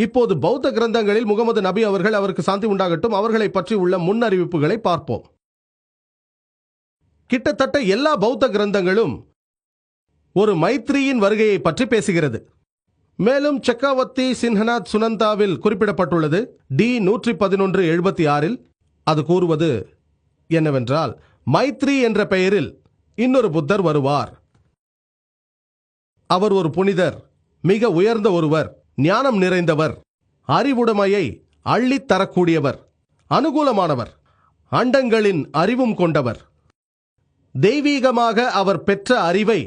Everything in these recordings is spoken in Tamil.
இப்போது பௌத்த கிரந்தங்களில் முகமது நபி அவர்கள், அவருக்கு சாந்தி உண்டாகட்டும், அவர்களை பற்றி உள்ள முன்னறிவிப்புகளை பார்ப்போம். கிட்டத்தட்ட எல்லா பௌத்த கிரந்தங்களும் ஒரு மைத்ரியின் வருகையை பற்றி பேசுகிறது. மேலும் சக்காவத்தி சின்ஹநாத் சுனந்தாவில் குறிப்பிடப்பட்டுள்ளது. டி 111/76 அது கூறுவது என்னவென்றால், மைத்ரி என்ற பெயரில் இன்னொரு புத்தர் வருவார். அவர் ஒரு புனிதர், மிக உயர்ந்த ஒருவர், ஞானம் நிறைந்தவர், அறிவுடைமையை அள்ளித் தரக்கூடியவர், அனுகூலமானவர், அண்டங்களின் அறிவும் கொண்டவர். தெய்வீகமாக அவர் பெற்ற அறிவை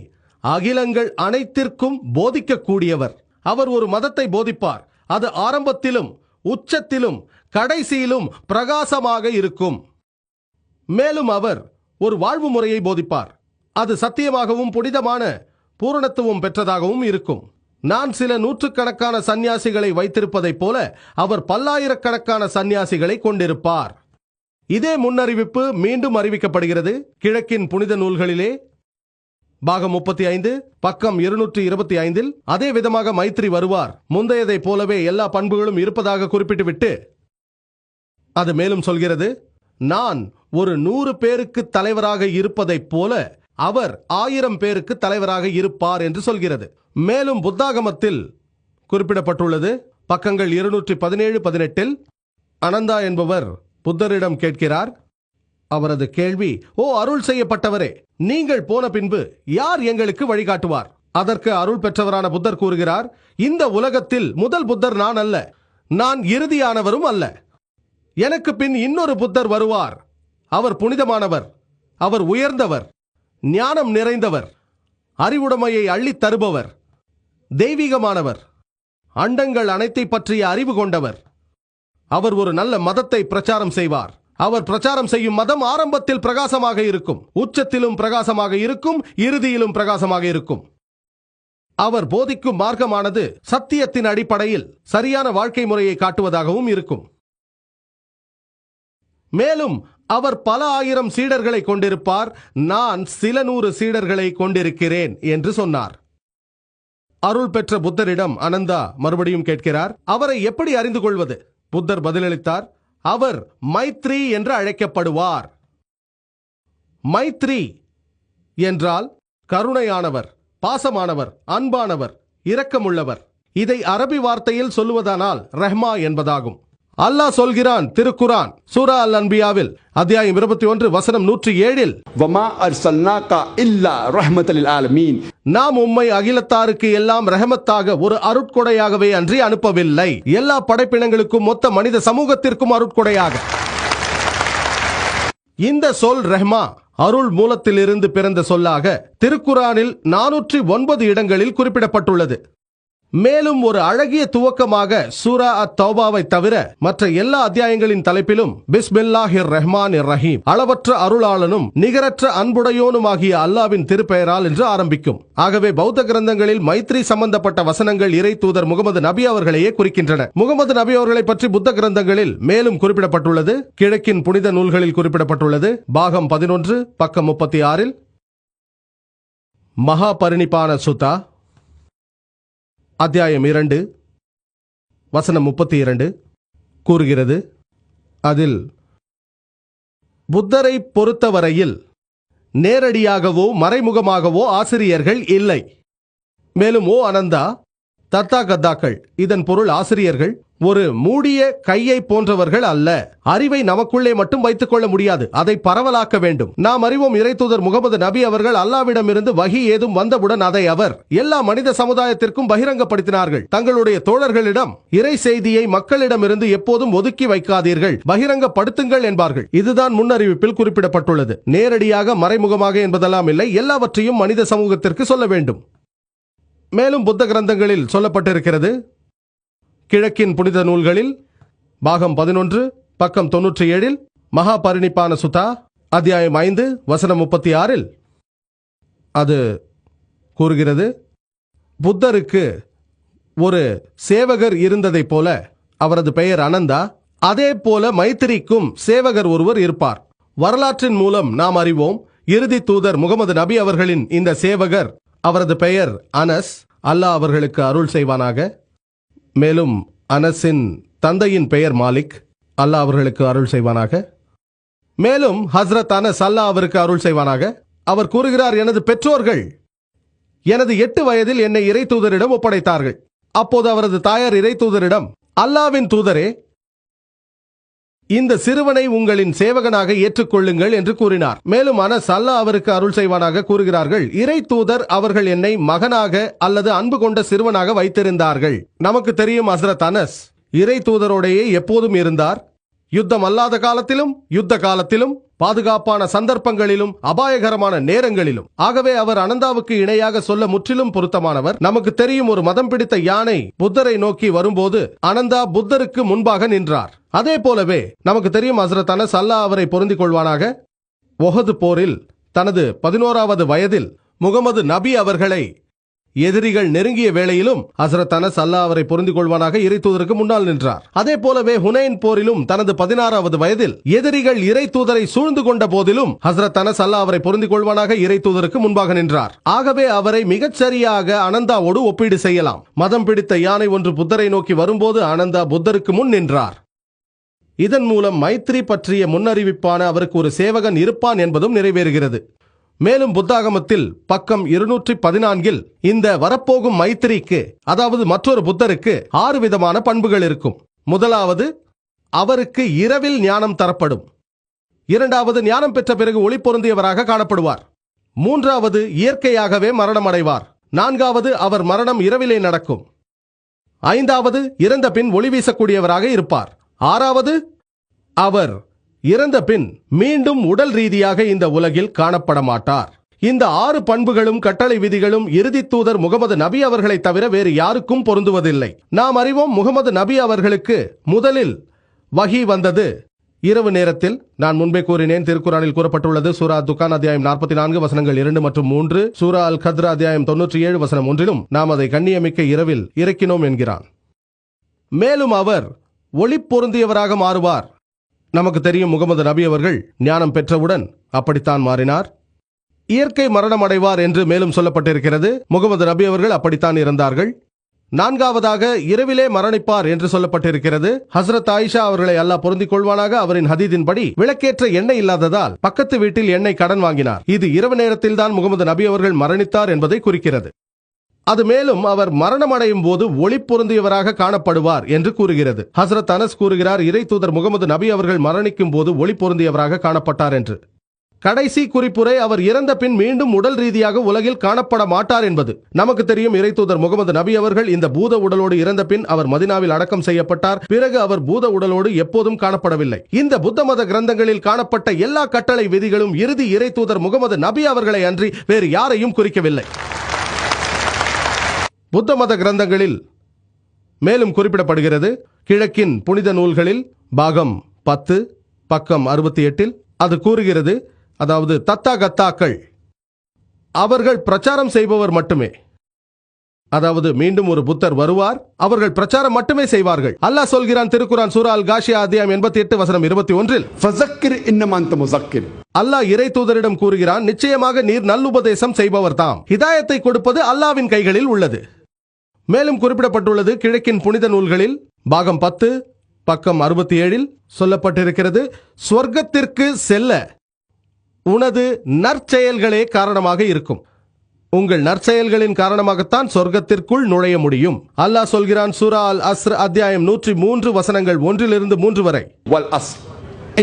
அகிலங்கள் அனைத்திற்கும் போதிக்கக்கூடியவர். அவர் ஒரு மதத்தை போதிப்பார். அது ஆரம்பத்திலும் உச்சத்திலும் கடைசியிலும் பிரகாசமாக இருக்கும். மேலும் அவர் ஒரு வாழ்வு முறையை போதிப்பார். அது சத்தியமாகவும் புனிதமான பூரணத்துவம் பெற்றதாகவும் இருக்கும். நான் சில நூற்றுக்கணக்கான சந்நியாசிகளை வைத்திருப்பதைப் போல அவர் பல்லாயிரக்கணக்கான சந்நியாசிகளை கொண்டிருப்பார். இதே முன்னறிவிப்பு மீண்டும் அறிவிக்கப்படுகிறது கிழக்கின் புனித நூல்களிலே. பாகம் 35 பக்கம் 225. அதே விதமாக மைத்ரி வருவார். முந்தையதை போலவே எல்லா பண்புகளும் இருப்பதாக குறிப்பிட்டுவிட்டு அது மேலும் சொல்கிறது, நான் ஒரு 100 பேருக்கு தலைவராக இருப்பதைப் போல அவர் 1000 பேருக்கு தலைவராக இருப்பார் என்று சொல்கிறது. மேலும் புத்தாகமத்தில் குறிப்பிடப்பட்டுள்ளது. பக்கங்கள் 217-18. அனந்தா என்பவர் புத்தரிடம் கேட்கிறார். அவரது கேள்வி, ஓ அருள் செய்யப்பட்டவரே, நீங்கள் போன பின்பு யார் எங்களுக்கு வழிகாட்டுவார்? அதற்கு அருள் பெற்றவரான புத்தர் கூறுகிறார், இந்த உலகத்தில் முதல் புத்தர் நான் அல்ல, நான் இறுதியானவரும் அல்ல. எனக்கு பின் இன்னொரு புத்தர் வருவார். அவர் புனிதமானவர், அவர் உயர்ந்தவர், ஞானம் நிறைந்தவர், அறிவுடைமையை அள்ளித் தருபவர், தெய்வீகமானவர், அண்டங்கள் அனைத்தை பற்றிய அறிவு கொண்டவர். அவர் ஒரு நல்ல மதத்தை பிரச்சாரம் செய்வார். அவர் பிரச்சாரம் செய்யும் மதம் ஆரம்பத்தில் பிரகாசமாக இருக்கும், உச்சத்திலும் பிரகாசமாக இருக்கும், இறுதியிலும் பிரகாசமாக இருக்கும். அவர் போதிக்கும் மார்க்கமானது சத்தியத்தின் அடிப்படையில் சரியான வாழ்க்கை முறையை காட்டுவதாகவும் இருக்கும். மேலும் அவர் பல ஆயிரம் சீடர்களை கொண்டிருப்பார். நான் சில 100 சீடர்களை கொண்டிருக்கிறேன் என்று சொன்னார். அருள் பெற்ற புத்தரிடம் அனந்தா மறுபடியும் கேட்கிறார், அவரை எப்படி அறிந்து கொள்வது? புத்தர் பதிலளித்தார், அவர் மைத்ரி என்று அழைக்கப்படுவார். மைத்ரி என்றால் கருணையானவர், பாசமானவர், அன்பானவர், இரக்கமுள்ளவர். இதை அரபி வார்த்தையில் சொல்லுவதானால் ரஹ்மா என்பதாகும். அல்லாஹ் சொல்கிறான் திருக்குரான் சூரா அல் அன்பியாவில் அத்தியாயம் 21 வசனம் 107, வமா அர்சல்னாகா இல்லா ரஹ்மத்தல் லில் ஆலமீன், நாம் உம்மை அகிலத்தாருக்கு எல்லாம் ரஹமத்தாக ஒரு அருட்கொடையாகவே அன்றி அனுப்பவில்லை, எல்லா படைப்பினங்களுக்கும் மொத்த மனித சமூகத்திற்கும் அருட்கொடையாக. இந்த சொல் ரஹ்மா அருள் மூலத்திலிருந்து பிறந்த சொல்லாக திருக்குரானில் 409 இடங்களில் குறிப்பிடப்பட்டுள்ளது. மேலும் ஒரு அழகிய துவக்கமாக சூரா அத்-தௌபாவை தவிர மற்ற எல்லா அத்தியாயங்களின் தலைப்பிலும் பிஸ்மில்லாஹிர் ரஹ்மானிர் ரஹீம், அளவற்ற அருளாளனும் நிகரற்ற அன்புடையோனுமாகிய அல்லாவின் திருப்பெயரால் என்று ஆரம்பிக்கும். ஆகவே பௌத்த கிரந்தங்களில் மைத்ரி சம்பந்தப்பட்ட வசனங்கள் இறை தூதர் முகமது நபி அவர்களையே குறிக்கின்றன. முகமது நபி அவர்களை பற்றி புத்த கிரந்தங்களில் மேலும் குறிப்பிடப்பட்டுள்ளது. கிழக்கின் புனித நூல்களில் குறிப்பிடப்பட்டுள்ளது. பாகம் 11 பக்கம் 36 மகா பரிணிப்பான சுத்தா அத்தியாயம் 2 வசனம் 32 கூறுகிறது, அதில் புத்தரை பொறுத்தவரையில் நேரடியாகவோ மறைமுகமாகவோ ஆசிரியர்கள் இல்லை. மேலும் ஓ அனந்தா, தத்தாகத்தாக்கள், இதன் பொருள் ஆசிரியர்கள், ஒரு மூடிய கையை போன்றவர்கள் அல்ல. அறிவை நமக்குள்ளே மட்டும் வைத்துக் கொள்ள முடியாது, அதை பரவலாக்க வேண்டும். நாம் அறிவோம், இறைத்தூதர் முகமது நபி அவர்கள் அல்லாவிடமிருந்து வஹி ஏதும் வந்தவுடன் அதை அவர் எல்லா மனித சமுதாயத்திற்கும் பகிரங்கப்படுத்தினார்கள். தங்களுடைய தோழர்களிடம் இறை செய்தியை மக்களிடமிருந்து எப்போதும் ஒதுக்கி வைக்காதீர்கள், பகிரங்கப்படுத்துங்கள் என்பார்கள். இதுதான் முன்னறிவிப்பில் குறிப்பிடப்பட்டுள்ளது. நேரடியாக மறைமுகமாக என்பதெல்லாம் இல்லை, எல்லாவற்றையும் மனித சமூகத்திற்கு சொல்ல வேண்டும். மேலும் புத்த கிரந்தங்களில் சொல்லப்பட்டிருக்கிறது. கிழக்கின் புனித நூல்களில் பாகம் 11 பக்கம் 97 மகா பரிணிப்பான சுத்தா அத்தியாயம் 5 வசனம் 36 அது கூறுகிறது, புத்தருக்கு ஒரு சேவகர் இருந்ததை போல அவரது பெயர் அனந்தா, அதே போல மைத்திரிக்கும் சேவகர் ஒருவர் இருப்பார். வரலாற்றின் மூலம் நாம் அறிவோம், இறுதி தூதர் முகமது நபி அவர்களின் இந்த சேவகர், அவரது பெயர் அனஸ், அல்லாஹ் அவர்களுக்கு அருள் செய்வானாக. மேலும் அனஸின் தந்தையின் பெயர் மாலிக், அல்லாஹ் அவர்களுக்கு அருள் செய்வானாக. மேலும் ஹஸ்ரத் அனஸ், அல்லாஹ் அவருக்கு அருள் செய்வானாக, அவர் கூறுகிறார், எனது பெற்றோர்கள் எனது 8 வயதில் என்னை இறை தூதரிடம் ஒப்படைத்தார்கள். அப்போது அவரது தாயார் இறை தூதரிடம், அல்லாவின் தூதரே, இந்த சிறுவனை உங்களின் சேவகனாக ஏற்றுக்கொள்ளுங்கள் என்று கூறினார். மேலும் அனஸ், அல்லாஹ் அவருக்கு அருள் செய்வானாக, கூறுகிறார்கள், இறை தூதர் அவர்கள் என்னை மகனாக அல்லது அன்பு கொண்ட சிறுவனாக வைத்திருந்தார்கள். நமக்கு தெரியும், ஹஸ்ரத் அனஸ் இறை தூதரோடையே எப்போதும் இருந்தார். யுத்தம் அல்லாத காலத்திலும், யுத்த காலத்திலும், பாதுகாப்பான சந்தர்ப்பங்களிலும், அபாயகரமான நேரங்களிலும். ஆகவே அவர் அனந்தாவுக்கு இணையாக சொல்ல முற்றிலும் பொருத்தமானவர். நமக்கு தெரியும், ஒரு மதம் பிடித்த யானை புத்தரை நோக்கி வரும்போது அனந்தா புத்தருக்கு முன்பாக நின்றார். அதே போலவே நமக்கு தெரியும், ஹஸ்ரத் அனஸ், அல்லாஹ் அவரை பொருந்திக் கொள்வானாக, ஒஹது போரில் தனது 11வது வயதில் முகமது நபி அவர்களை எதிரிகள் நெருங்கிய வேளையிலும் ஹஸ்ரத் அனஸ், அல்லாஹ் அவரை பொருந்திக் கொள்வானாக, இறை தூதருக்கு முன்னால் நின்றார். அதே போலவே ஹுனைன் போரிலும் தனது 16வது வயதில் எதிரிகள் இறை தூதரை சூழ்ந்து கொண்ட போதிலும் ஹஸ்ரத் அனஸ், அல்லாஹ் அவரை பொருந்திக் கொள்வானாக, இறை தூதருக்கு முன்பாக நின்றார். ஆகவே அவரை மிகச் சரியாக அனந்தாவோடு ஒப்பீடு செய்யலாம். மதம் பிடித்த யானை ஒன்று புத்தரை நோக்கி வரும்போது அனந்தா புத்தருக்கு முன் நின்றார். இதன் மூலம் மைத்ரி பற்றிய முன்னறிவிப்பான அவருக்கு ஒரு சேவகன் இருப்பான் என்பதும் நிறைவேறுகிறது. மேலும் புத்தாகமத்தில் பக்கம் 214 இந்த வரப்போகும் மைத்திரிக்கு, அதாவது மற்றொரு புத்தருக்கு 6 விதமான பண்புகள் இருக்கும். முதலாவது, அவருக்கு இரவில் ஞானம் தரப்படும். இரண்டாவது, ஞானம் பெற்ற பிறகு ஒளி பொருந்தியவராக காணப்படுவார். மூன்றாவது, இயற்கையாகவே மரணம் அடைவார். நான்காவது, அவர் மரணம் இரவிலே நடக்கும். ஐந்தாவது, இறந்த பின் ஒளி வீசக்கூடியவராக இருப்பார். ஆறாவது, அவர் இறந்த பின் மீண்டும் உடல் ரீதியாக இந்த உலகில் காணப்பட மாட்டார். இந்த 6 பண்புகளும் கட்டளை விதிகளும் இறுதி தூதர் முகமது நபி அவர்களை தவிர வேறு யாருக்கும் பொருந்துவதில்லை. நாம் அறிவோம், முகமது நபி அவர்களுக்கு முதலில் வஹி வந்தது இரவு நேரத்தில். நான் முன்பே கூறினேன், திருக்குரானில் கூறப்பட்டுள்ளது. சூரா துகான் அத்தியாயம் 44 வசனங்கள் 2 மற்றும் 3, சூரா அல் கத்ர் அத்தியாயம் 97 வசனம் 1 நாம் அதை கண்ணியமிக்க இரவில் இறக்கினோம் என்கிறான். மேலும் அவர் ஒளி பொருந்தியவராக மாறுவார். நமக்கு தெரியும், முகமது நபி அவர்கள் ஞானம் பெற்றவுடன் அப்படித்தான் மாறினார். இயற்கை மரணம் அடைவார் என்று மேலும் சொல்லப்பட்டிருக்கிறது. முகமது நபி அவர்கள் அப்படித்தான் இருந்தார்கள். நான்காவதாக, இரவிலே மரணிப்பார் என்று சொல்லப்பட்டிருக்கிறது. ஹஸ்ரத் ஆயிஷா அவர்களை அல்லாஹ் பொருந்திக் கொள்வானாக, அவரின் ஹதீதின்படி விளக்கேற்ற எண்ணெய் இல்லாததால் பக்கத்து வீட்டில் எண்ணெய் கடன் வாங்கினார். இது இரவு நேரத்தில் தான் முகமது நபி அவர்கள் மரணித்தார் என்பதை குறிக்கிறது. அது மேலும் அவர் மரணமடையும் போது ஒளி பொருந்தியவராக காணப்படுவார் என்று கூறுகிறது. ஹஸ்ரத் அனஸ் கூறுகிறார், இறை தூதர் முகமது நபி அவர்கள் மரணிக்கும் போது ஒளி பொருந்தியவராக காணப்பட்டார் என்று. கடைசி குறிப்புரை, அவர் இறந்த பின் மீண்டும் உடல் ரீதியாக உலகில் காணப்பட மாட்டார் என்பது. நமக்கு தெரியும், இறை தூதர் முகமது நபி அவர்கள் இந்த பூத உடலோடு இறந்த பின் அவர் மதினாவில் அடக்கம் செய்யப்பட்டார். பிறகு அவர் பூத உடலோடு எப்போதும் காணப்படவில்லை. இந்த புத்த மத கிரந்தங்களில் காணப்பட்ட எல்லா கட்டளை விதிகளும் இறுதி இறை தூதர் முகமது நபி அவர்களை அன்றி வேறு யாரையும் குறிக்கவில்லை. புத்த மத கிரந்தங்களில் மேலும் குறிப்பிடப்படுகிறது, கிழக்கின் புனித நூல்களில் பாகம் 10 பக்கம் 68 அது கூறுகிறது, அதாவது தத்தாகத்தாக்கள் அவர்கள் பிரச்சாரம் செய்பவர் மட்டுமே. அதாவது மீண்டும் ஒரு புத்தர் வருவார், அவர்கள் பிரச்சாரம் மட்டுமே செய்வார்கள். அல்லாஹ் சொல்கிறான், திருக்குரான் சூரா அல் காஷியா அத்தியாயம் 88 வசனம் 21 ஃபஸக்கிர் இன்னமா அன்த முஸக்கிர். அல்லாஹ் இறை தூதரிடம் கூறுகிறான், நிச்சயமாக நீர் நல்லுபதேசம் செய்பவர் தாம். ஹிதாயத்தை கொடுப்பது அல்லாவின் கைகளில் உள்ளது. மேலும் குறிப்பிடப்பட்டுள்ளது, கிழக்கின் புனித நூல்களில் பாகம் 10 பக்கம் 67 சொல்லப்பட்டிருக்கிறது, சொர்க்கத்திற்கு செல்ல உனது நற்செயல்களே காரணமாக இருக்கும். உங்கள் நற்செயல்களின் காரணமாகத்தான் சொர்க்கத்திற்குள் நுழைய முடியும். அல்லாஹ் சொல்கிறான், சூரா அல் அஸ்ர் அத்தியாயம் 103 வசனங்கள் 1 முதல் 3 வரை, வல் அஸ்ர்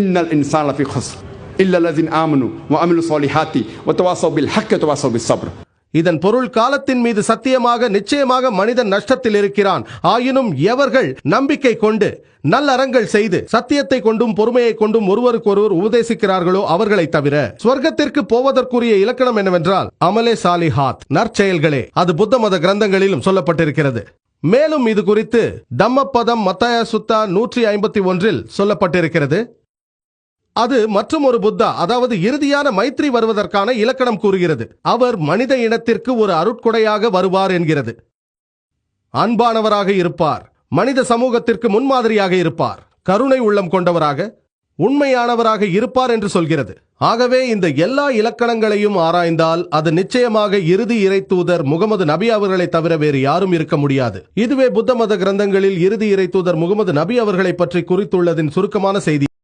இன்னல் இன்சான லஃபீ ஹுஸ்ர் இல்லல் லஸீன ஆமனு வ அமிலு ஸாலிஹாத்தி வ தவாஸவ் பில் ஹக்கி வ தவாஸவ் பிஸ் ஸப்ர். இதன் பொருள், காலத்தின் மீது சத்தியமாக நிச்சயமாக மனிதன் நஷ்டத்தில் இருக்கிறான். ஆயினும் எவர்கள் நம்பிக்கை கொண்டு நல்லறங்கள் செய்து சத்தியத்தை கொண்டும் பொறுமையை கொண்டும் ஒருவருக்கொருவர் உபதேசிக்கிறார்களோ அவர்களை தவிர. சொர்க்கத்திற்கு போவதற்குரிய இலக்கணம் என்னவென்றால் அமலே சாலிஹாத், நற்செயல்களே. அது புத்த மத கிரந்தங்களிலும் சொல்லப்பட்டிருக்கிறது. மேலும் இது குறித்து தம்மப்பதம் மத்தாய சுத்தா 151 சொல்லப்பட்டிருக்கிறது. அது மற்றும் ஒரு புத்தா, அதாவது இறுதியான மைத்ரி வருவதற்கான இலக்கணம் கூறுகிறது. அவர் மனித இனத்திற்கு ஒரு அருட்கொடையாக வருவார் என்கிறது. அன்பானவராக இருப்பார், மனித சமூகத்திற்கு முன்மாதிரியாக இருப்பார், கருணை உள்ளம் கொண்டவராக, உண்மையானவராக இருப்பார் என்று சொல்கிறது. ஆகவே இந்த எல்லா இலக்கணங்களையும் ஆராய்ந்தால் அது நிச்சயமாக இறுதி இறை தூதர் முகமது நபி அவர்களை தவிர வேறு யாரும் இருக்க முடியாது. இதுவே புத்த மத கிரந்தங்களில் இறுதி இறை தூதர் முகமது நபி அவர்களை பற்றி குறித்துள்ளதின் சுருக்கமான செய்தி.